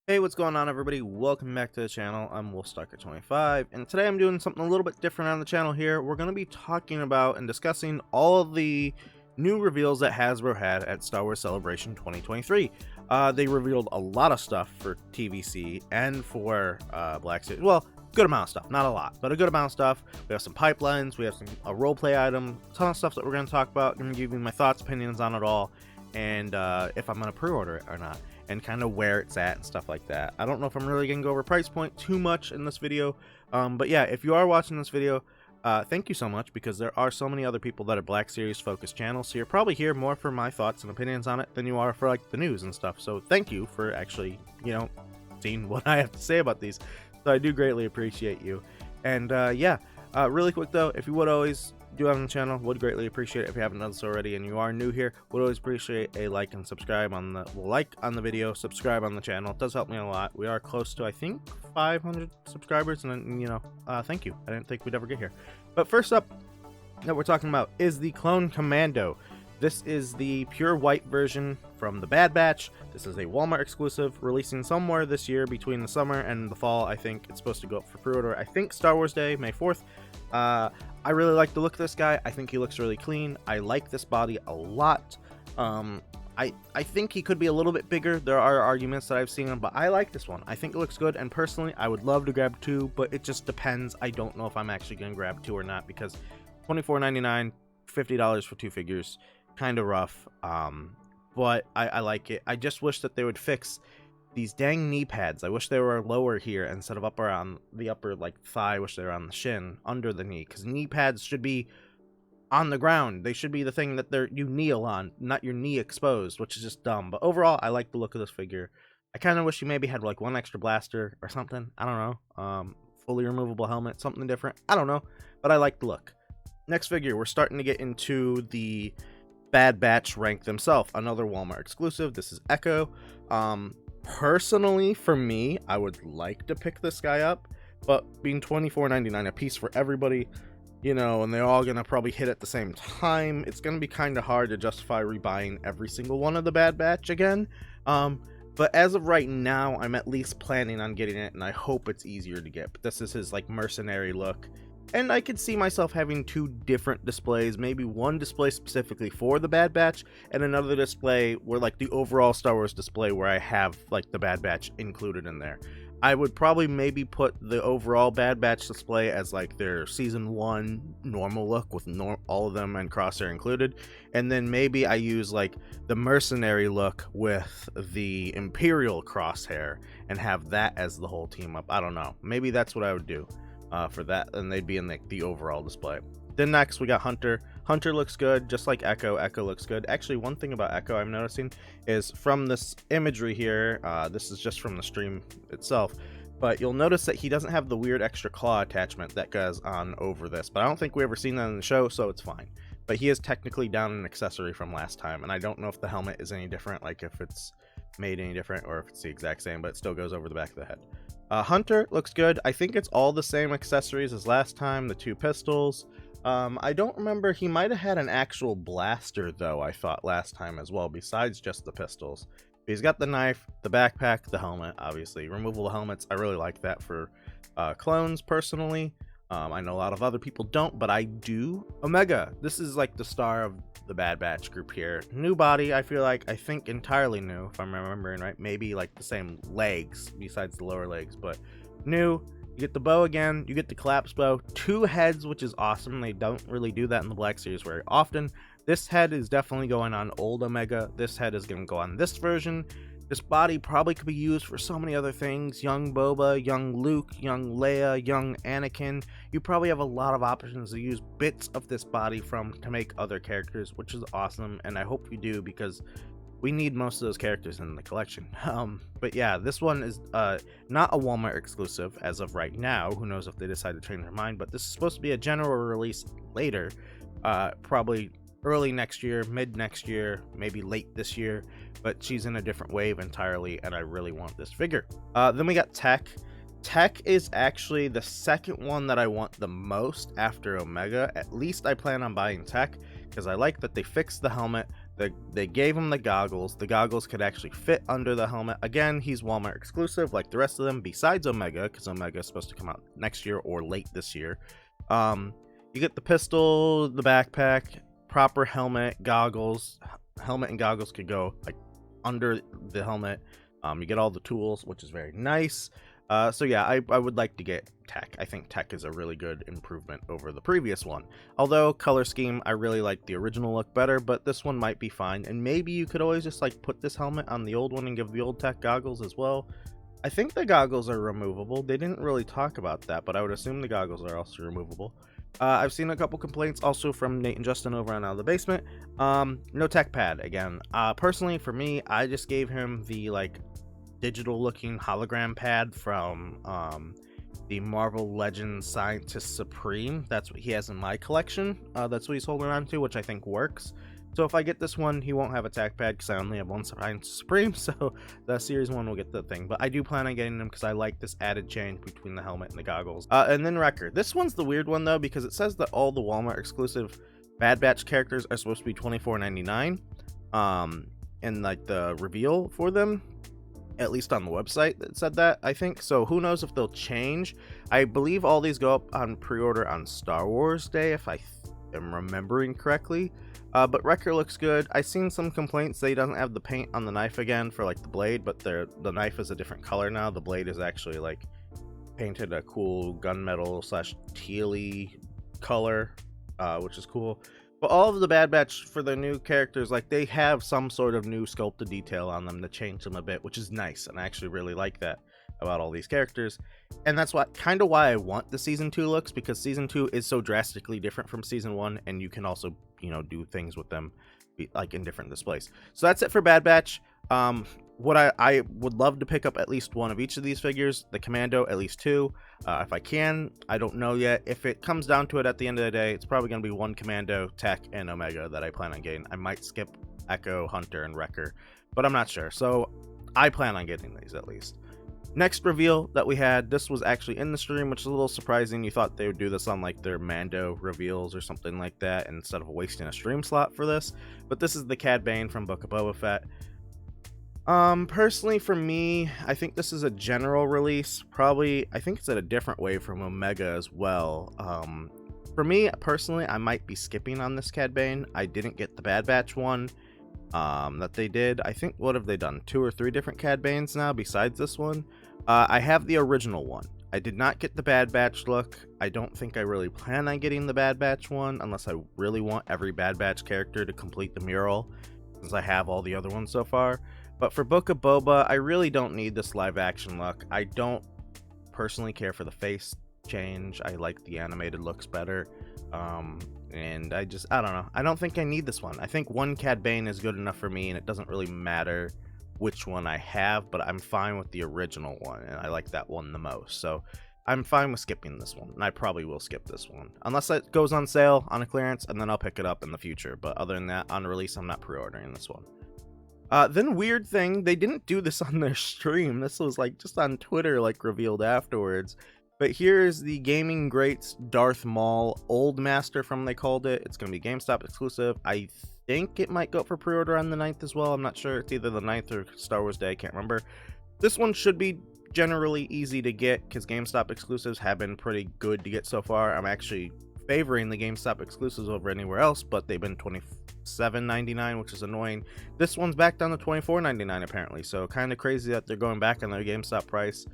Hey, what's going on, everybody? Welcome back to the channel. I'm WolfStalker25, and today I'm doing something a little bit different on the channel here. We're going to be talking about and discussing all of the new reveals that Hasbro had at Star Wars Celebration 2023. They revealed a lot of stuff for TVC and for Black Series. Well, good amount of stuff, not a lot, but a good amount of stuff. We have some pipelines, we have a roleplay item, a ton of stuff that we're going to talk about. I'm going to give you my thoughts, opinions on it all, and if I'm going to pre-order it or not, and kind of where it's at and stuff like that. I don't know if I'm really going to go over price point too much in this video, but yeah, if you are watching this video, thank you so much, because there are so many other people that are Black Series focused channels, so you're probably here more for my thoughts and opinions on it than you are for like the news and stuff. So thank you for actually, seeing what I have to say about these. So I do greatly appreciate you. And yeah, really quick though, if you would always do have on the channel, would greatly appreciate it if you haven't done so already and you are new here. Would always appreciate a like and subscribe on the like on the video, subscribe on the channel. It does help me a lot. We are close to, I think, 500 subscribers, and thank you. I didn't think we'd ever get here. But first up that we're talking about is the Clone Commando. This is the pure white version from the Bad Batch. This is a Walmart exclusive, releasing somewhere this year between the summer and the fall. I think it's supposed to go up for pre-order, I think Star Wars Day, May 4th. I really like the look of this guy. I think he looks really clean. I like this body a lot. I think he could be a little bit bigger. There are arguments that I've seen him, but I like this one. I think it looks good, and personally, I would love to grab two, but it just depends. I don't know if I'm actually going to grab two or not, because $24.99, $50 for two figures, kind of rough. But I like it. I just wish that they would fix these dang knee pads. I wish they were lower here instead of up around the upper like thigh. I wish they were on the shin, under the knee, because knee pads should be on the ground. They should be the thing that you kneel on, not your knee exposed, which is just dumb. But overall, I like the look of this figure. I kind of wish he maybe had like one extra blaster or something. I don't know. Fully removable helmet, something different. I don't know, but I like the look. Next figure, we're starting to get into the Bad Batch rank themselves. Another Walmart exclusive. This is Echo. Personally, for me, I would like to pick this guy up, but being $24.99 a piece for everybody, and they're all gonna probably hit at the same time, it's gonna be kind of hard to justify rebuying every single one of the Bad Batch again. But as of right now, I'm at least planning on getting it, and I hope it's easier to get. But this is his like mercenary look. And I could see myself having two different displays, maybe one display specifically for the Bad Batch, and another display where like the overall Star Wars display where I have like the Bad Batch included in there. I would probably maybe put the overall Bad Batch display as like their season 1 normal look with all of them and Crosshair included, and then maybe I use like the mercenary look with the Imperial Crosshair and have that as the whole team up. I don't know, maybe that's what I would do for that, and they'd be in the overall display. Then next we got Hunter. Hunter looks good, just like Echo. Echo looks good. Actually, one thing about Echo I'm noticing is from this imagery here, this is just from the stream itself, but you'll notice that he doesn't have the weird extra claw attachment that goes on over this, but I don't think we ever seen that in the show, so it's fine. But he is technically down an accessory from last time, and I don't know if the helmet is any different, like if it's made any different or if it's the exact same, but it still goes over the back of the head. Hunter looks good. I think it's all the same accessories as last time, the two pistols. I don't remember, he might have had an actual blaster though, I thought last time as well, besides just the pistols. He's got the knife, the backpack, the helmet, obviously. Removable helmets, I really like that for clones personally. I know a lot of other people don't, but I do. Omega, this is like the star of the Bad Batch group here. New body, I think entirely new, if I'm remembering right. Maybe like the same legs besides the lower legs, but new. You get the bow again, you get the collapse bow, two heads, which is awesome. They don't really do that in the Black Series very often. This head is definitely going on old Omega. This head is going to go on this version. This body probably could be used for so many other things. Young Boba, young Luke, young Leia, young Anakin. You probably have a lot of options to use bits of this body from to make other characters, which is awesome, and I hope you do, because we need most of those characters in the collection. But yeah, this one is not a Walmart exclusive as of right now. Who knows if they decide to change their mind, but this is supposed to be a general release later, probably early next year, mid next year, maybe late this year, but she's in a different wave entirely, and I really want this figure. Then we got Tech. Tech is actually the second one that I want the most after Omega. At least I plan on buying Tech, because I like that they fixed the helmet. They gave him the goggles. The goggles could actually fit under the helmet. Again, he's Walmart exclusive like the rest of them, besides Omega, because Omega is supposed to come out next year or late this year. You get the pistol, the backpack, proper helmet, goggles. Helmet and goggles could go like under the helmet. You get all the tools, which is very nice. So yeah, I would like to get tech. I think tech is a really good improvement over the previous one. Although color scheme, I really like the original look better, but this one might be fine. And maybe you could always just like put this helmet on the old one and give the old tech goggles as well. I think the goggles are removable. They didn't really talk about that, but I would assume the goggles are also removable. I've seen a couple complaints also from Nate and Justin over on Out of the Basement. No tech pad again. Personally, for me, I just gave him the like digital looking hologram pad from the Marvel Legends Scientist Supreme. That's what he has in my collection. That's what he's holding on to, which I think works. So if I get this one, he won't have a tack pad because I only have one Scientist Supreme, so the series one will get the thing. But I do plan on getting them because I like this added change between the helmet and the goggles. And then Wrecker. This one's the weird one though, because it says that all the Walmart exclusive Bad Batch characters are supposed to be $24.99. And like the reveal for them, at least on the website that said that, I think. So who knows if they'll change. I believe all these go up on pre-order on Star Wars Day, if I am remembering correctly. But Wrecker looks good. I've seen some complaints that he doesn't have the paint on the knife again for like the blade, but the knife is a different color now. The blade is actually like painted a cool gunmetal / tealy color, which is cool. But all of the Bad Batch for the new characters, like they have some sort of new sculpted detail on them to change them a bit, which is nice, and I actually really like that about all these characters. And that's what kind of why I want the season 2 looks, because season 2 is so drastically different from season 1, and you can also, you know, do things with them like in different displays. So that's it for Bad Batch. What I would love to pick up at least one of each of these figures. The Commando, at least 2. If I can, I don't know yet. If it comes down to it at the end of the day, it's probably going to be one Commando, Tech, and Omega that I plan on getting. I might skip Echo, Hunter, and Wrecker, but I'm not sure. So I plan on getting these at least. Next reveal that we had, this was actually in the stream, which is a little surprising. You thought they would do this on like their Mando reveals or something like that instead of wasting a stream slot for this. But this is the Cad Bane from Book of Boba Fett. Personally for me, I think this is a general release. Probably, I think it's at a different way from Omega as well. For me personally, I might be skipping on this Cad Bane. I didn't get the Bad Batch one that they did. I think, what have they done? 2 or 3 different Cad Banes now besides this one. I have the original one. I did not get the Bad Batch look. I don't think I really plan on getting the Bad Batch one unless I really want every Bad Batch character to complete the mural, since I have all the other ones so far. But for Book of Boba, I really don't need this live action look. I don't personally care for the face change. I like the animated looks better. And I don't know. I don't think I need this one. I think one Cad Bane is good enough for me, and it doesn't really matter which one I have, but I'm fine with the original one, and I like that one the most. So I'm fine with skipping this one, and I probably will skip this one. Unless it goes on sale on a clearance, and then I'll pick it up in the future. But other than that, on release, I'm not pre-ordering this one. Then weird thing, they didn't do this on their stream. This was like just on Twitter, like revealed afterwards. But here's the Gaming Greats Darth Maul Old Master from, they called it. It's going to be GameStop exclusive. I think it might go up for pre-order on the 9th as well. I'm not sure. It's either the 9th or Star Wars Day. I can't remember. This one should be generally easy to get because GameStop exclusives have been pretty good to get so far. I'm actually favoring the GameStop exclusives over anywhere else, but they've been $27.99, which is annoying. This one's back down to $24.99 apparently, so kind of crazy that they're going back on their GameStop price.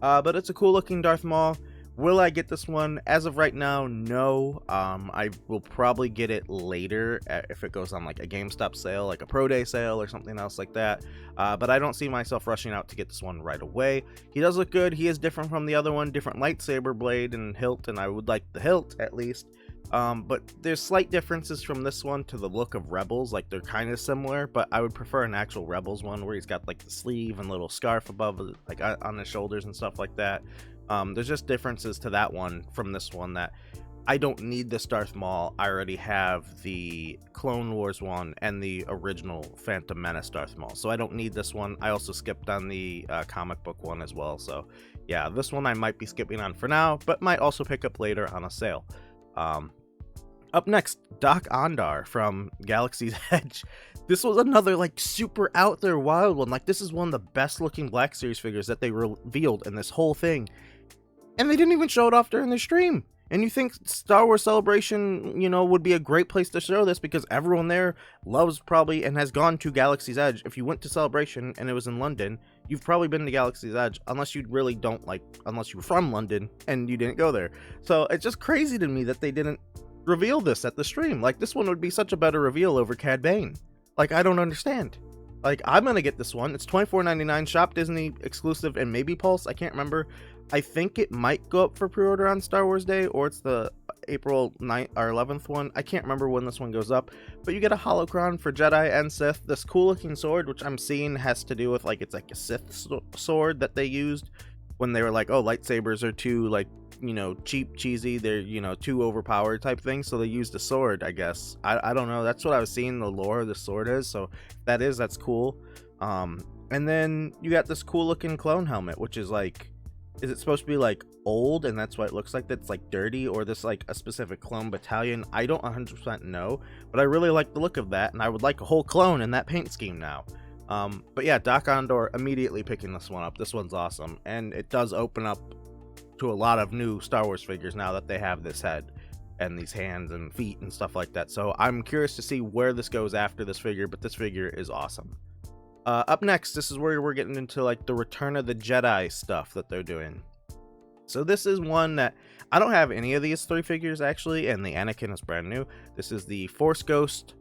But it's a cool looking Darth Maul. Will I get this one? As of right now, no. I will probably get it later if it goes on like a GameStop sale, like a Pro Day sale or something else like that. But I don't see myself rushing out to get this one right away. He does look good. He is different from the other one, different lightsaber blade and hilt, and I would like the hilt at least. But there's slight differences from this one to the look of Rebels. Like they're kind of similar, but I would prefer an actual Rebels one where he's got like the sleeve and little scarf above, like on his shoulders and stuff like that. There's just differences to that one from this one that I don't need this Darth Maul. I already have the Clone Wars one and the original Phantom Menace Darth Maul, so I don't need this one. I also skipped on the comic book one as well, so yeah, this one I might be skipping on for now, but might also pick up later on a sale. Up next, Doc Ondor from Galaxy's Edge. This was another like super out there wild one. Like, this is one of the best looking Black Series figures that they revealed in this whole thing, and they didn't even show it off during the stream. And you think Star Wars Celebration, you know, would be a great place to show this because everyone there loves probably and has gone to Galaxy's Edge. If you went to Celebration and it was in London, you've probably been to Galaxy's Edge, unless you really don't like, unless you were from London and you didn't go there. So it's just crazy to me that they didn't reveal this at the stream. Like, this one would be such a better reveal over Cad Bane. Like, I don't understand. Like, I'm gonna get this one. It's $24.99, Shop Disney exclusive, and maybe Pulse. I can't remember. I think it might go up for pre-order on Star Wars Day, or it's the April 9th or 11th one. I can't remember when this one goes up, but you get a holocron for Jedi and Sith. This cool looking sword, which I'm seeing has to do with, like, it's like a Sith sword that they used when they were like, oh, lightsabers are too, like, you know, cheap, cheesy, they're, you know, too overpowered type thing, so they used a sword, I guess. I don't know, that's what I was seeing the lore of the sword is, so that's cool. And then you got this cool looking clone helmet, which is like, is it supposed to be like old and that's why it looks like that's like dirty, or this like a specific clone battalion? I don't 100% know, but I really like the look of that, and I would like a whole clone in that paint scheme now. But yeah, Doc Ondor, immediately picking this one up. This one's awesome, and it does open up to a lot of new Star Wars figures now that they have this head and these hands and feet and stuff like that. So I'm curious to see where this goes after this figure, but this figure is awesome. Up next, this is where we're getting into like the Return of the Jedi stuff that they're doing. So this is one that I don't have any of these three figures actually, and the Anakin is brand new. This is the Force Ghost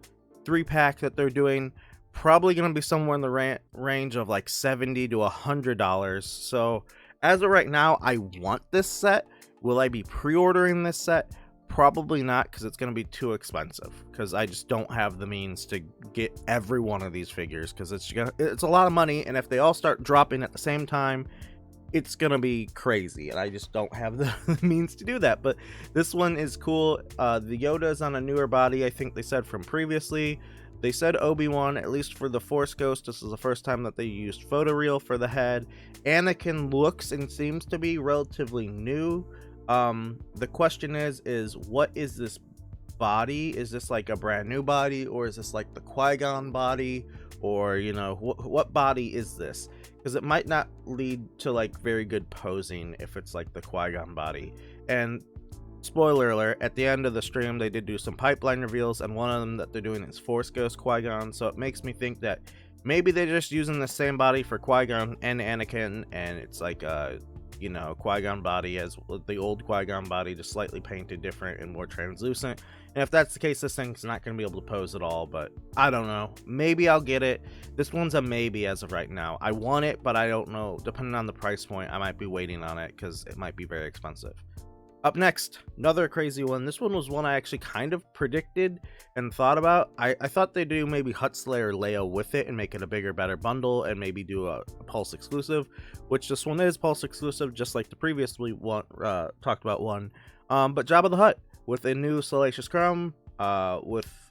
3-pack that they're doing. Probably going to be somewhere in the range of like $70 to $100. So as of right now, I want this set. Will I be pre-ordering this set? Probably not, because it's going to be too expensive, because I just don't have the means to get every one of these figures, because it's a lot of money, and if they all start dropping at the same time, it's going to be crazy, and I just don't have the means to do that. But this one is cool. The Yoda is on a newer body, I think they said from previously. They said Obi-Wan, at least for the Force Ghost, this is the first time that they used photoreal for the head. Anakin looks and seems to be relatively new. The question is what is this body? Is this like a brand new body, or is this like the Qui-Gon body, or, you know, what body is this? Because it might not lead to like very good posing if it's like the Qui-Gon body. And spoiler alert, at the end of the stream they did do some pipeline reveals, and one of them that they're doing is Force Ghost Qui-Gon, so it makes me think that maybe they're just using the same body for Qui-Gon and Anakin, and it's like a, you know, Qui-Gon body as the old Qui-Gon body, just slightly painted different and more translucent. And if that's the case, this thing's not going to be able to pose at all, but I don't know. Maybe I'll get it. This one's a maybe as of right now. I want it, but I don't know. Depending on the price point, I might be waiting on it because it might be very expensive. Up next, another crazy one. This one was one I actually kind of predicted and thought about. I thought they'd do maybe Huttslayer Leia with it and make it a bigger, better bundle, and maybe do a Pulse exclusive, which this one is Pulse exclusive, just like the previously one talked about one. But Jabba the Hutt with a new Salacious Crumb, Crumb.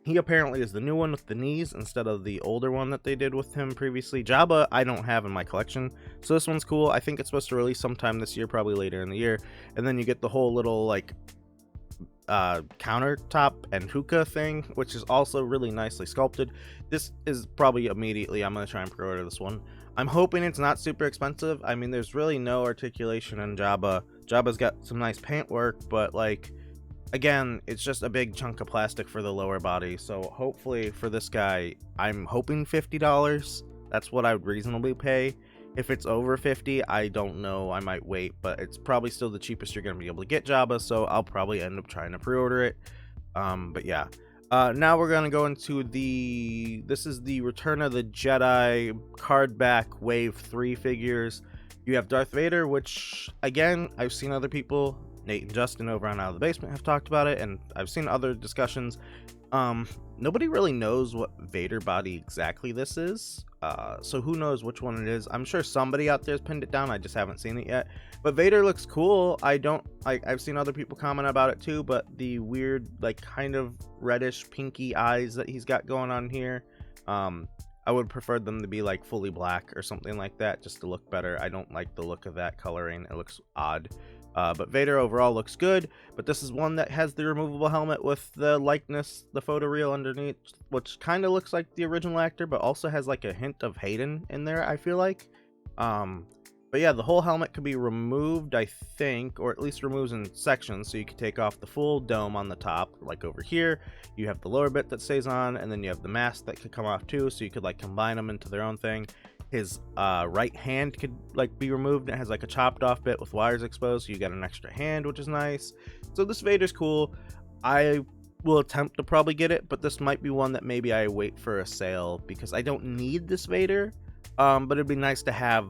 He apparently is the new one with the knees instead of the older one that they did with him previously. Jabba, I don't have in my collection, so this one's cool. I think it's supposed to release sometime this year, probably later in the year. And then you get the whole little, like, countertop and hookah thing, which is also really nicely sculpted. This is probably immediately, I'm going to try and pre-order this one. I'm hoping it's not super expensive. I mean, there's really no articulation in Jabba. Jabba's got some nice paint work, but, like, again, it's just a big chunk of plastic for the lower body, so hopefully for this guy, I'm hoping $50. That's what I would reasonably pay. If it's over $50, I don't know, I might wait, but it's probably still the cheapest you're going to be able to get Jabba, so I'll probably end up trying to pre-order it. But yeah. Now we're going to go into this is the Return of the Jedi card back Wave 3 figures. You have Darth Vader, which, again, I've seen other people, Nate and Justin over on Out of the Basement, have talked about it, and I've seen other discussions. Nobody really knows what Vader body exactly this is, so who knows which one it is. I'm sure somebody out there has pinned it down, I just haven't seen it yet. But Vader looks cool. I've seen other people comment about it too, but the weird, like, kind of reddish pinky eyes that he's got going on here, I would prefer them to be like fully black or something like that, just to look better. I don't like the look of that coloring, it looks odd. But Vader overall looks good, but this is one that has the removable helmet with the likeness, the photoreal underneath, which kind of looks like the original actor, but also has like a hint of Hayden in there, I feel like. But yeah, the whole helmet could be removed, I think, or at least removes in sections, so you could take off the full dome on the top, like over here. You have the lower bit that stays on, and then you have the mask that could come off too, so you could like combine them into their own thing. His right hand could like be removed. It has like a chopped off bit with wires exposed, so you got an extra hand, which is nice. So this Vader's cool. I will attempt to probably get it, but this might be one that maybe I wait for a sale because I don't need this Vader. But it'd be nice to have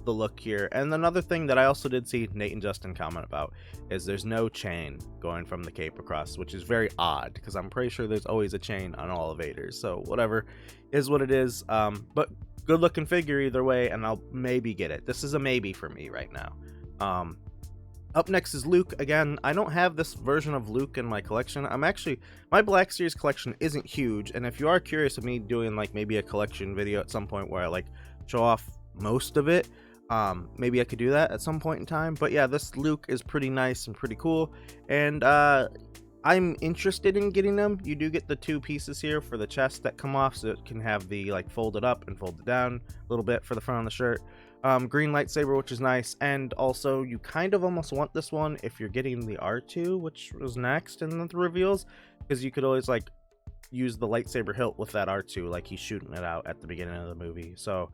the look here. And another thing that I also did see Nate and Justin comment about is there's no chain going from the cape across, which is very odd because I'm pretty sure there's always a chain on all of Vader's. So whatever is what it is. But good looking figure either way, and I'll maybe get it. This is a maybe for me right now. Up next is Luke. Again, I don't have this version of Luke in my collection. My Black Series collection isn't huge, and if you are curious of me doing like maybe a collection video at some point where I like show off most of it, maybe I could do that at some point in time. But yeah, this Luke is pretty nice and pretty cool, and I'm interested in getting them. You do get the two pieces here for the chest that come off, so it can have the like folded up and folded down a little bit for the front of the shirt. Green lightsaber, which is nice, and also you kind of almost want this one if you're getting the R2, which was next in the reveals, because you could always like use the lightsaber hilt with that R2, like he's shooting it out at the beginning of the movie. So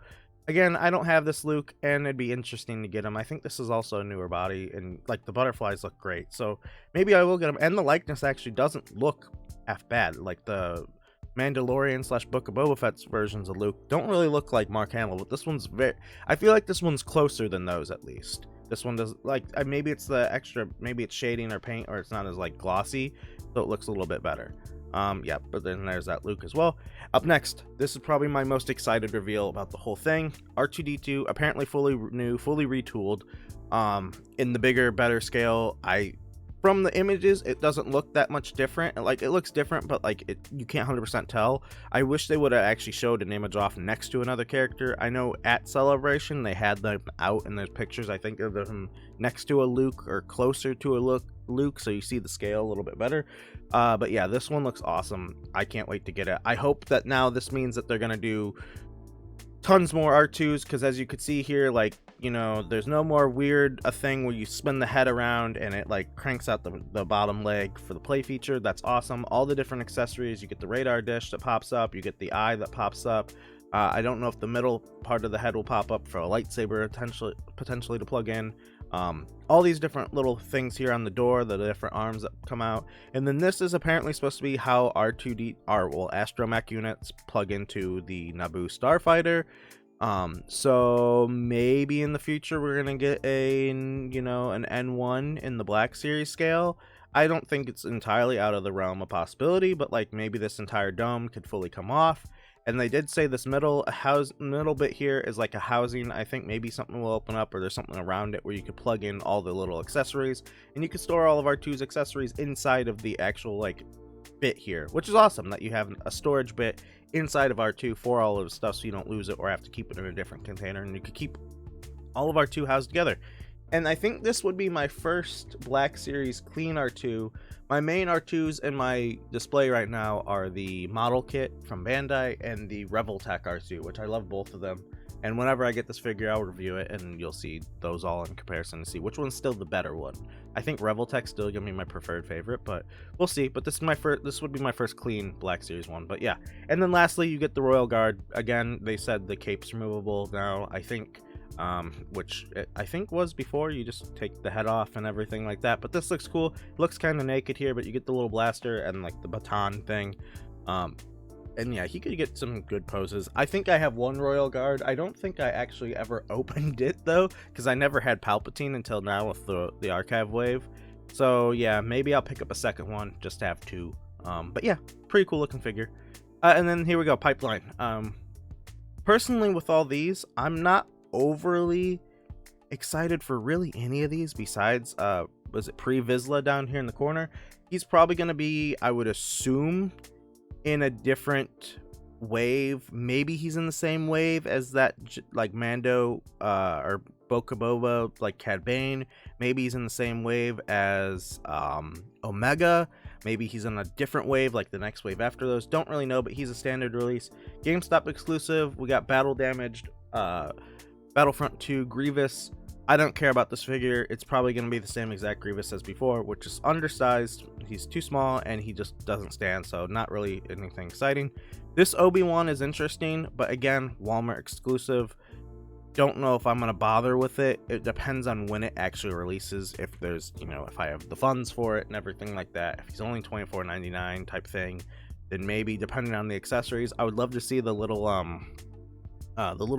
again, I don't have this Luke, and it'd be interesting to get him. I think this is also a newer body, and like the butterflies look great, so maybe I will get him. And the likeness actually doesn't look half bad. Like the Mandalorian / Book of Boba Fett's versions of Luke don't really look like Mark Hamill, but this one's I feel like this one's closer than those at least. This one does, like, maybe it's the extra, maybe it's shading or paint, or it's not as like glossy, so it looks a little bit better. Yeah, but then there's that Luke as well. Up next, this is probably my most excited reveal about the whole thing. R2-D2, apparently fully new, fully retooled, in the bigger, better scale. From the images, it doesn't look that much different. Like, it looks different, but like you can't 100% tell. I wish they would have actually showed an image off next to another character. I know at Celebration they had them out, and there's pictures I think of them next to a Luke or closer to a Luke, so you see the scale a little bit better. But yeah, this one looks awesome. I can't wait to get it. I hope that now this means that they're gonna do tons more R2s, because as you could see here, like, you know, there's no more a thing where you spin the head around and it like cranks out the bottom leg for the play feature. That's awesome. All the different accessories, you get the radar dish that pops up, you get the eye that pops up. I don't know if the middle part of the head will pop up for a lightsaber potentially to plug in. All these different little things here on the door, the different arms that come out. And then this is apparently supposed to be how astromech units plug into the Naboo Starfighter. So maybe in the future we're gonna get an N1 in the Black Series scale. I don't think it's entirely out of the realm of possibility, but like maybe this entire dome could fully come off. And they did say this middle bit here is like a housing. I think maybe something will open up, or there's something around it where you could plug in all the little accessories, and you could store all of R2's accessories inside of the actual like bit here, which is awesome that you have a storage bit inside of R2 for all of the stuff, so you don't lose it or have to keep it in a different container, and you could keep all of R2 housed together. And I think this would be my first Black Series clean R2. My main R2s in my display right now are the model kit from Bandai and the Revoltech R2, which I love both of them. And whenever I get this figure, I'll review it, and you'll see those all in comparison to see which one's still the better one. I think Revoltech's still gonna be my preferred favorite, but we'll see. But this would be my first clean Black Series one. But yeah, and then lastly, you get the Royal Guard. Again, they said the cape's removable now, I think. Which I think was before, you just take the head off and everything like that. But this looks cool. It looks kind of naked here, but you get the little blaster and like the baton thing. And yeah, he could get some good poses. I think I have one Royal Guard. I don't think I actually ever opened it though, because I never had Palpatine until now with the archive wave. So yeah, maybe I'll pick up a second one just to have two. But yeah, pretty cool looking figure. And then here we go, pipeline. Personally, with all these, I'm not overly excited for really any of these besides was it Pre-Vizsla down here in the corner. He's probably going to be, I would assume, in a different wave. Maybe he's in the same wave as that like Mando or Boba, like Cad Bane. Maybe he's in the same wave as Omega. Maybe he's in a different wave, like the next wave after those. Don't really know, but he's a standard release. GameStop exclusive. We got Battle Damaged, Battlefront 2 Grievous. I don't care about this figure. It's probably going to be the same exact Grievous as before, which is undersized. He's too small and he just doesn't stand, so not really anything exciting. This Obi-Wan is interesting, but again, Walmart exclusive. Don't know if I'm going to bother with it. It depends on when it actually releases, if there's, you know, if I have the funds for it and everything like that. If he's only $24.99 type thing, then maybe, depending on the accessories. I would love to see the little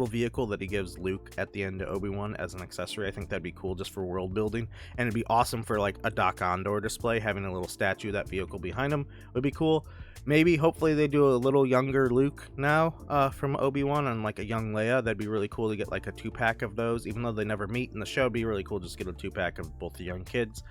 vehicle that he gives Luke at the end of Obi-Wan as an accessory. I think that'd be cool just for world building, and it'd be awesome for like a Doc Ondor display. Having a little statue of that vehicle behind him would be cool. Maybe, hopefully, they do a little younger Luke now from Obi-Wan and like a young Leia. That'd be really cool to get like a 2-pack of those, even though they never meet in the show. It'd be really cool just to get a 2-pack of both the young kids.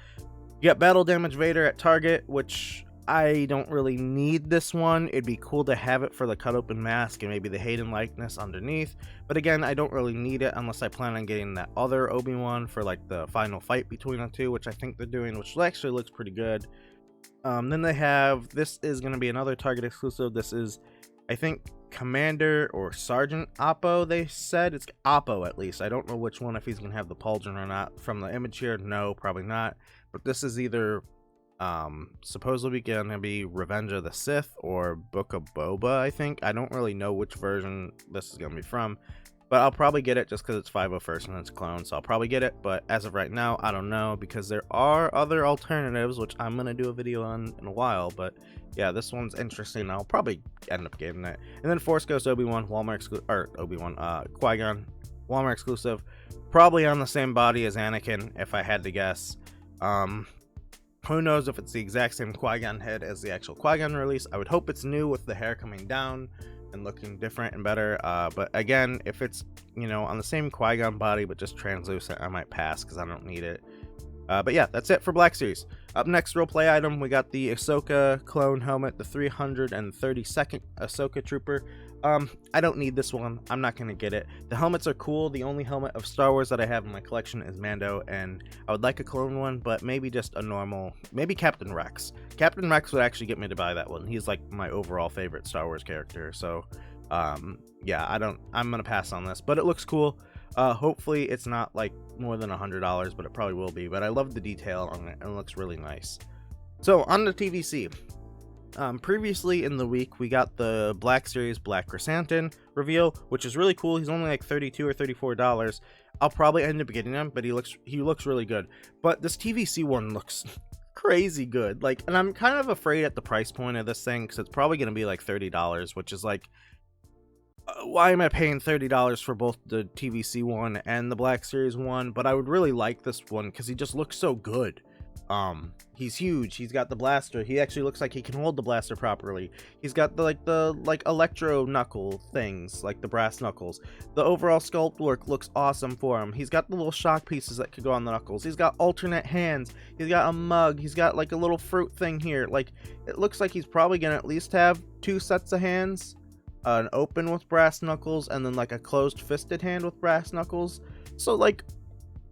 You got Battle Damage Vader at Target, which I don't really need this one. It'd be cool to have it for the cut open mask and maybe the Hayden likeness underneath, but again, I don't really need it unless I plan on getting that other Obi-Wan for like the final fight between the two, which I think they're doing, which actually looks pretty good. Then they have, this is going to be another Target exclusive. This is, I think, Commander or Sergeant Oppo. They said it's Oppo, at least. I don't know which one, if he's going to have the pauldron or not. From the image here, no, probably not. But this is either supposedly gonna be Revenge of the Sith or Book of Boba, I think. I don't really know which version this is gonna be from, but I'll probably get it just because it's 501st and it's clone, so I'll probably get it. But as of right now, I don't know, because there are other alternatives, which I'm gonna do a video on in a while. But yeah, this one's interesting. I'll probably end up getting it. And then Force Ghost Obi-Wan, Walmart exclusive, or Obi-Wan, Qui-Gon, Walmart exclusive, probably on the same body as Anakin, if I had to guess. Who knows if it's the exact same Qui-Gon head as the actual Qui-Gon release. I would hope it's new with the hair coming down and looking different and better. But again, if it's, you know, on the same Qui-Gon body but just translucent, I might pass because I don't need it. But yeah, that's it for Black Series. Up next, role play item, we got the Ahsoka clone helmet, the 332nd Ahsoka Trooper. I don't need this one. I'm not gonna get it. The helmets are cool. The only helmet of Star Wars that I have in my collection is Mando, and I would like a clone one, but maybe just a normal, maybe Captain Rex. Captain Rex would actually get me to buy that one. He's like my overall favorite Star Wars character. So yeah, I'm gonna pass on this, but it looks cool. Hopefully it's not like more than $100, but it probably will be. But I love the detail on it, and it looks really nice. So on the TVC. Previously in the week, we got the Black Series Black Chrysanthemum reveal, which is really cool. He's only like $32 or $34. I'll probably end up getting him, but he looks really good. But this TVC one looks crazy good. Like, and I'm kind of afraid at the price point of this thing, because it's probably going to be like $30, which is like, why am I paying $30 for both the TVC one and the Black Series one? But I would really like this one because he just looks so good. He's huge. He's got the blaster. He actually looks like he can hold the blaster properly. He's got the electro knuckle things, like the brass knuckles. The overall sculpt work looks awesome for him. He's got the little shock pieces that could go on the knuckles. He's got alternate hands. He's got a mug. He's got like a little fruit thing here. Like, it looks like he's probably gonna at least have 2 sets of hands. An open with brass knuckles, and then like a closed fisted hand with brass knuckles. So like,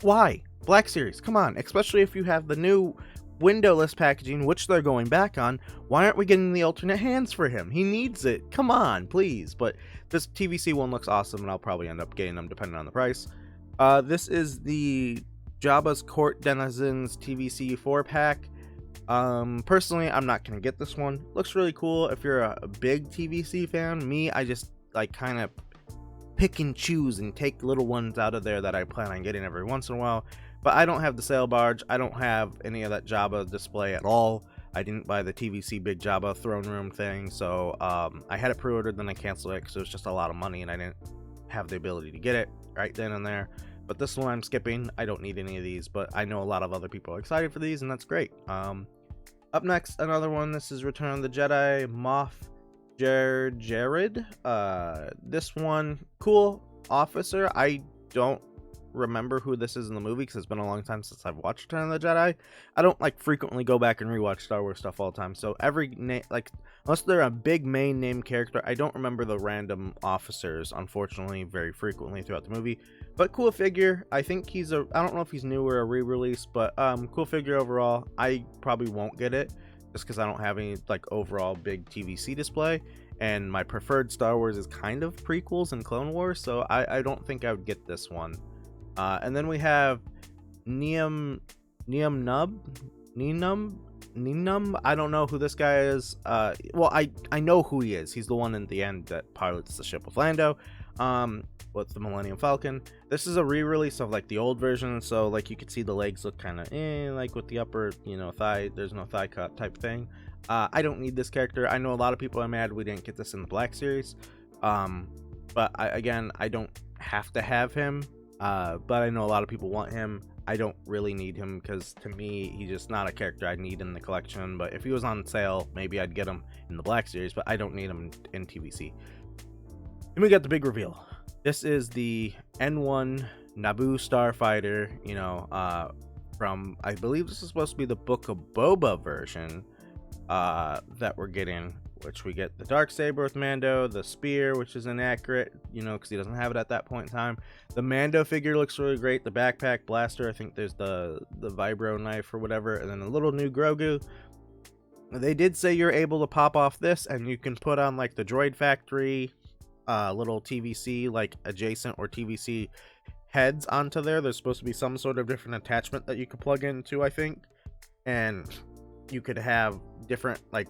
why? Black Series, come on. Especially if you have the new windowless packaging, which they're going back on. Why aren't we getting the alternate hands for him? He needs it. Come on, please. But this TVC one looks awesome, and I'll probably end up getting them depending on the price. This is the Jabba's Court Denizens TVC 4-pack. Personally, I'm not gonna get this one. Looks really cool if you're a big TVC fan. Me, I just like kind of pick and choose and take little ones out of there that I plan on getting every once in a while. But I don't have the sail barge. I don't have any of that Jabba display at all. I didn't buy the TVC Big Jabba throne room thing, so I had it pre-ordered, then I canceled it because it was just a lot of money and I didn't have the ability to get it right then and there. But this one I'm skipping. I don't need any of these, but I know a lot of other people are excited for these, and that's great. Up next, another one. This is Return of the Jedi, Moff Jared. This one, cool officer. I don't remember who this is in the movie because it's been a long time since I've watched Return of the Jedi. I don't like frequently go back and rewatch Star Wars stuff all the time. So every like unless they're a big main name character, I don't remember the random officers, unfortunately, very frequently throughout the movie. But cool figure. I think he's I don't know if he's new or a re-release, but cool figure overall. I probably won't get it just because I don't have any like overall big TVC display. And my preferred Star Wars is kind of prequels and Clone Wars, so I don't think I would get this one. And then we have Nenum. I don't know who this guy is. Well, I know who he is. He's the one in the end that pilots the ship with Lando. With the Millennium Falcon. This is a re-release of like the old version, so like you could see the legs look kind of like with the upper, thigh. There's no thigh cut type thing. I don't need this character. I know a lot of people are mad we didn't get this in the Black Series. But I don't have to have him. But I know a lot of people want him. I don't really need him because to me, he's just not a character I need in the collection. But if he was on sale, maybe I'd get him in the Black Series, but I don't need him in TVC. Then we got the big reveal. This is the N1 Naboo Starfighter, from, I believe this is supposed to be the Book of Boba version. That we're getting, which we get the Darksaber with Mando, the spear, which is inaccurate, because he doesn't have it at that point in time. The Mando figure looks really great. The backpack blaster, I think there's the vibro knife or whatever, and then a little new Grogu. They did say you're able to pop off this, and you can put on like the Droid Factory, little TVC like adjacent or TVC heads onto there. There's supposed to be some sort of different attachment that you could plug into, I think, and you could have different like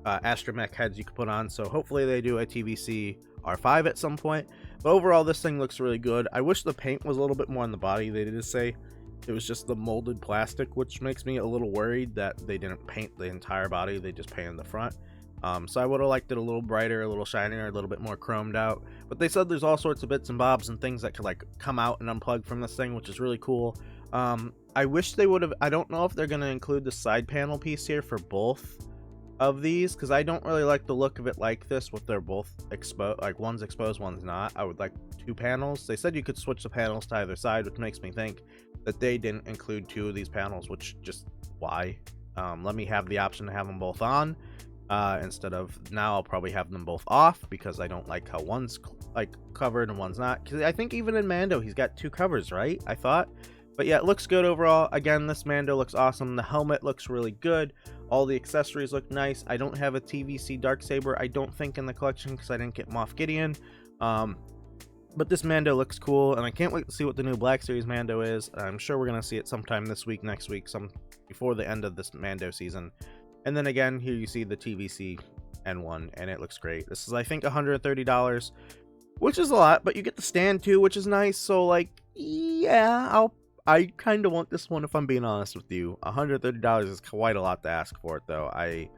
astromech heads you could put on. So hopefully they do a TVC R5 at some point. But overall, this thing looks really good. I wish the paint was a little bit more on the body. They did say it was just the molded plastic, which makes me a little worried that they didn't paint the entire body. They just painted the front. So I would have liked it a little brighter, a little shinier, a little bit more chromed out. But they said there's all sorts of bits and bobs and things that could like come out and unplug from this thing, which is really cool. I wish they would have. I don't know if they're going to include the side panel piece here for both of these, because I don't really like the look of it like this with they're both exposed, like one's exposed, one's not. I would like two panels. They said you could switch the panels to either side, which makes me think that they didn't include two of these panels, which just why? Let me have the option to have them both on. Instead of now I'll probably have them both off because I don't like how one's like covered and one's not, because I think even in Mando he's got two covers, right? I thought. But yeah, it looks good overall. Again, this Mando looks awesome. The helmet looks really good. All the accessories look nice. I don't have a TVC Darksaber, I don't think, in the collection because I didn't get Moff Gideon. But this Mando looks cool, and I can't wait to see what the new Black Series Mando is. I'm sure we're going to see it sometime this week, next week, some before the end of this Mando season. And then again, here you see the TVC N1, and it looks great. This is, I think, $130, which is a lot, but you get the stand too, which is nice. So, like, yeah, I kind of want this one, if I'm being honest with you. $130 is quite a lot to ask for it, though. I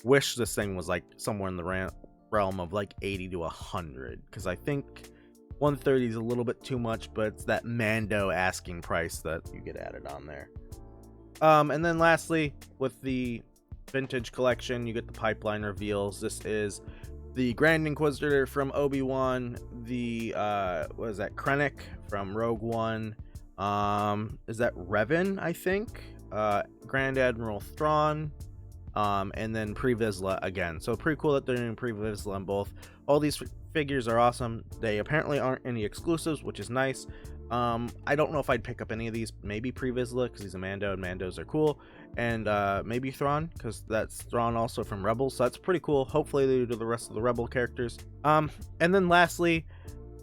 wish this thing was, like, somewhere in the realm of, like, 80 to 100, because I think 130 is a little bit too much, but it's that Mando asking price that you get added on there. And then lastly, with the vintage collection, you get the pipeline reveals. This is the Grand Inquisitor from Obi-Wan, the what is that, Krennic from Rogue One, is that Revan, I think, Grand Admiral Thrawn, and then Pre Vizsla again. So pretty cool that they're doing Pre Vizsla on both. All these figures are awesome. They apparently aren't any exclusives, which is nice. I don't know if I'd pick up any of these. Maybe Pre Vizsla because he's a Mando and Mandos are cool, and maybe Thrawn because that's Thrawn also from Rebels, so that's pretty cool. Hopefully they do the rest of the Rebel characters. And then lastly,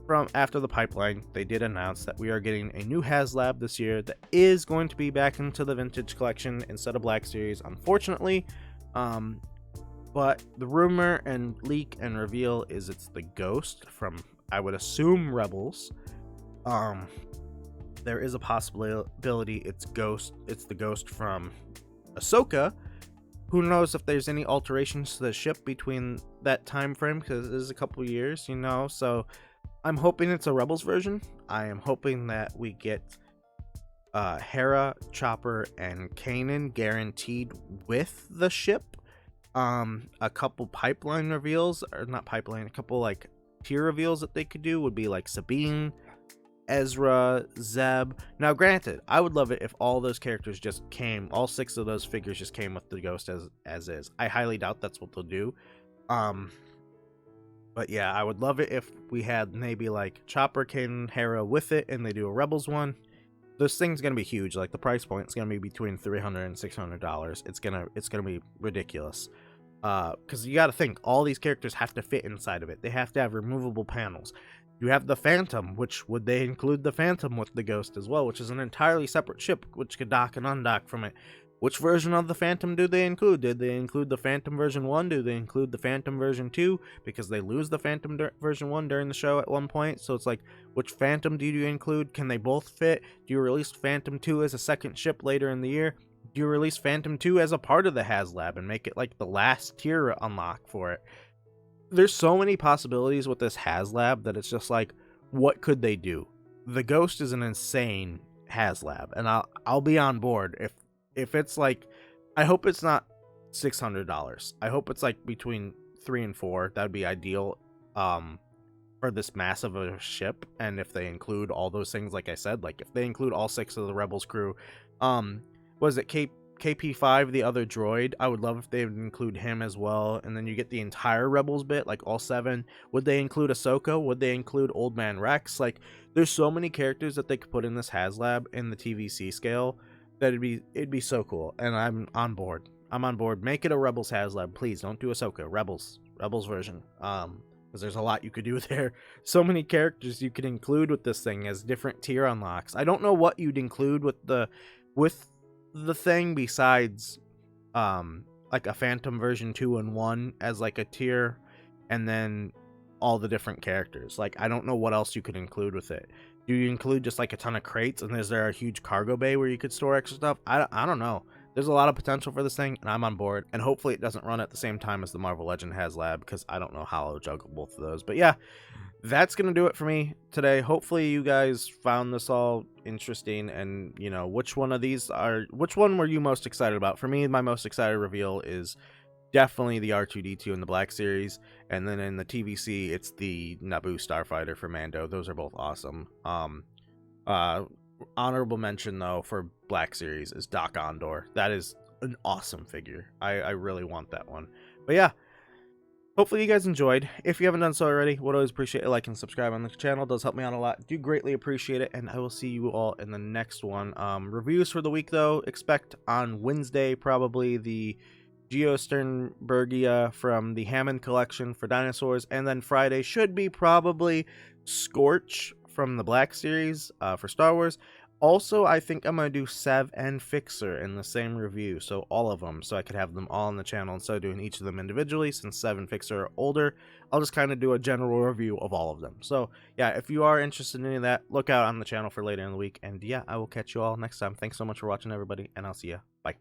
from after the pipeline, they did announce that we are getting a new HasLab this year that is going to be back into the vintage collection instead of Black Series, unfortunately. But the rumor and leak and reveal is it's the Ghost from, I would assume, Rebels. There is a possibility it's the Ghost from Ahsoka. Who knows if there's any alterations to the ship between that time frame, because it is a couple years, so I'm hoping it's a Rebels version. I am hoping that we get Hera, Chopper, and Kanan guaranteed with the ship. A couple pipeline reveals, or not pipeline, a couple like tier reveals that they could do would be like Sabine, Ezra, Zeb. Now, granted, I would love it if all those characters just came, all 6 of those figures just came with the Ghost as is. I highly doubt that's what they'll do. But yeah, I would love it if we had maybe like Chopper, Kanan, Hera with it, and they do a Rebels one. This thing's gonna be huge. Like the price point is gonna be between $300 and $600. It's gonna be ridiculous. Because you got to think, all these characters have to fit inside of it. They have to have removable panels. You have the Phantom, which would they include the Phantom with the Ghost as well, which is an entirely separate ship, which could dock and undock from it. Which version of the Phantom do they include? Did they include the Phantom version 1? Do they include the Phantom version 2? Because they lose the Phantom version 1 during the show at one point. So it's like, which Phantom do you include? Can they both fit? Do you release Phantom 2 as a second ship later in the year? Do you release Phantom 2 as a part of the HasLab and make it like the last tier unlock for it? There's so many possibilities with this HasLab that it's just like, what could they do? The Ghost is an insane HasLab, and I'll be on board if it's like, I hope it's not $600. I hope it's like between $3 and $4. That'd be ideal for this massive of a ship. And if they include all those things, like I said, like if they include all 6 of the Rebels crew, was it KP5, the other droid? I would love if they would include him as well. And then you get the entire Rebels bit, like all 7. Would they include Ahsoka? Would they include Old Man Rex? Like, there's so many characters that they could put in this HasLab in the TVC scale that it'd be so cool. And I'm on board. I'm on board. Make it a Rebels HasLab, please. Don't do Ahsoka. Rebels version. Because there's a lot you could do there. So many characters you could include with this thing as different tier unlocks. I don't know what you'd include with the thing besides like a Phantom version 2 and 1 as like a tier, and then all the different characters. Like, I don't know what else you could include with it. Do you include just like a ton of crates, and is there a huge cargo bay where you could store extra stuff? I don't know. There's a lot of potential for this thing, and I'm on board. And hopefully it doesn't run at the same time as the Marvel Legend HasLab, because I don't know how I'll juggle both of those. But yeah, that's going to do it for me today. Hopefully you guys found this all interesting, and you know, which one were you most excited about? For me, my most excited reveal is definitely the R2-D2 in the Black Series, and then in the TVC, it's the Naboo Starfighter for Mando. Those are both awesome. Honorable mention though for Black Series is Doc Ondor. That is an awesome figure. I really want that one. But yeah, hopefully you guys enjoyed. If you haven't done so already, would always appreciate a like and subscribe on the channel. It does help me out a lot. Do greatly appreciate it, and I will see you all in the next one. Reviews for the week though, expect on Wednesday probably the Geo Sternbergia from the Hammond collection for dinosaurs, and then Friday should be probably Scorch from the Black Series for Star Wars. Also, I think I'm going to do Sev and Fixer in the same review, so all of them, so I could have them all on the channel instead of doing each of them individually. Since Sev and Fixer are older, I'll just kind of do a general review of all of them. So yeah, if you are interested in any of that, look out on the channel for later in the week, and yeah, I will catch you all next time. Thanks so much for watching, everybody, and I'll see you. Bye.